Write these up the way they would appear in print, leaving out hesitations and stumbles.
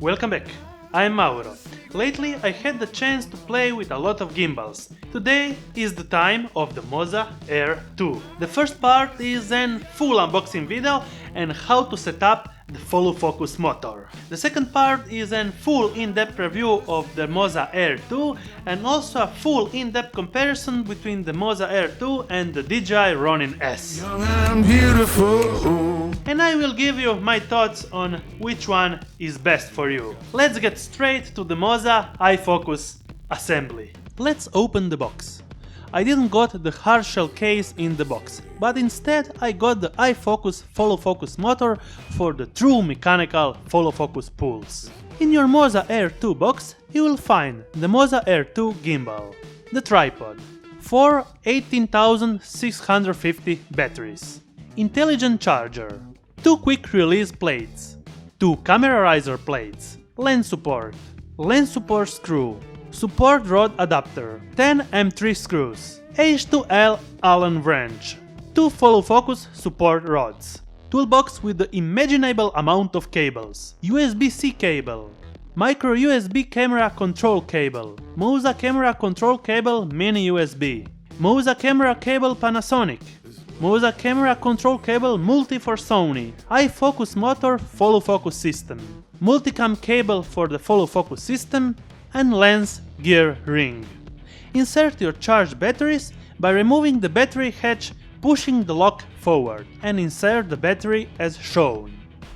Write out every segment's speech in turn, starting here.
Welcome back, I'm Mauro. Lately I had the chance to play with a lot of gimbals. Today is the time of the Moza AIR 2. The first part is an full unboxing video and how to set up the follow focus motor. The second part is a full in-depth review of the Moza AIR 2 and also a full in-depth comparison between the Moza AIR 2 and the DJI Ronin S. Young and beautiful. And I will give you my thoughts on which one is best for you. Let's get straight to the Moza iFOCUS assembly. Let's open the box. I didn't got the hard shell case in the box, but instead I got the iFOCUS follow focus motor for the true mechanical follow focus pulls. In your Moza AIR 2 box you will find the Moza AIR 2 gimbal, the tripod, 4 18,650 batteries, intelligent charger, 2 quick release plates, 2 camera riser plates, lens support screw, support rod adapter, 10 M3 screws, H2L Allen wrench, 2 follow focus support rods, toolbox with the imaginable amount of cables, USB-C cable, micro USB camera control cable, Moza camera control cable mini USB, Moza camera cable Panasonic, Moza camera control cable multi for Sony, iFOCUS motor follow focus system, multicam cable for the follow focus system, and lens gear ring. Insert your charged batteries by removing the battery hatch, pushing the lock forward, and insert the battery as shown.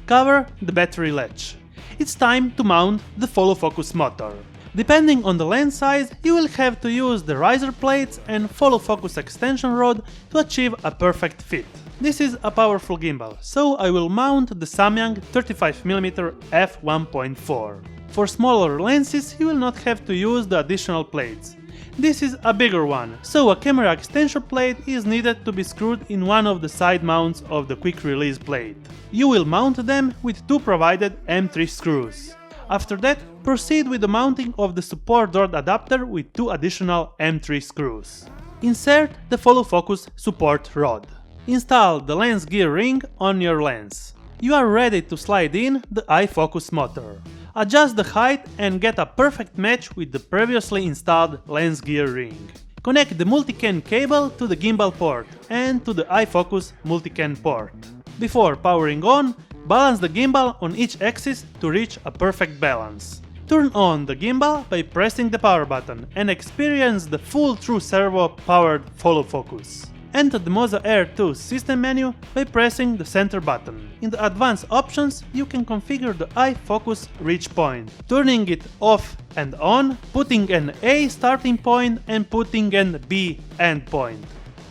Cover the battery latch. It's time to mount the follow focus motor. Depending on the lens size, you will have to use the riser plates and follow focus extension rod to achieve a perfect fit. This is a powerful gimbal, so I will mount the Samyang 35mm f1.4. For smaller lenses, you will not have to use the additional plates. This is a bigger one, so a camera extension plate is needed to be screwed in one of the side mounts of the quick release plate. You will mount them with 2 provided M3 screws. After that, proceed with the mounting of the support rod adapter with 2 additional M3 screws. Insert the follow focus support rod. Install the lens gear ring on your lens. You are ready to slide in the iFOCUS motor. Adjust the height and get a perfect match with the previously installed lens gear ring. Connect the multicam cable to the gimbal port and to the iFOCUS multicam port. Before powering on, balance the gimbal on each axis to reach a perfect balance. Turn on the gimbal by pressing the power button and experience the full true servo powered follow focus. Enter the Moza AIR 2 system menu by pressing the center button. In the advanced options, you can configure the iFOCUS reach point, turning it off and on, putting an A starting point and putting an B end point.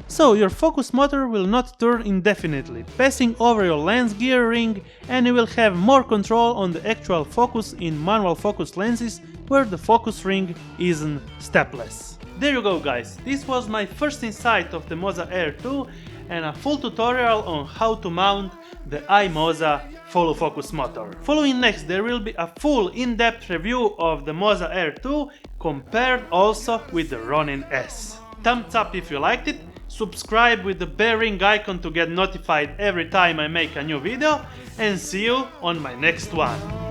So your focus motor will not turn indefinitely, passing over your lens gear ring, and you will have more control on the actual focus in manual focus lenses where the focus ring isn't stepless. There you go guys, this was my first insight of the Moza AIR 2 and a full tutorial on how to mount the iMoza follow focus motor. Following next there will be a full in-depth review of the Moza AIR 2 compared also with the Ronin S. Thumbs up if you liked it, subscribe with the bell ring icon to get notified every time I make a new video, and see you on my next one.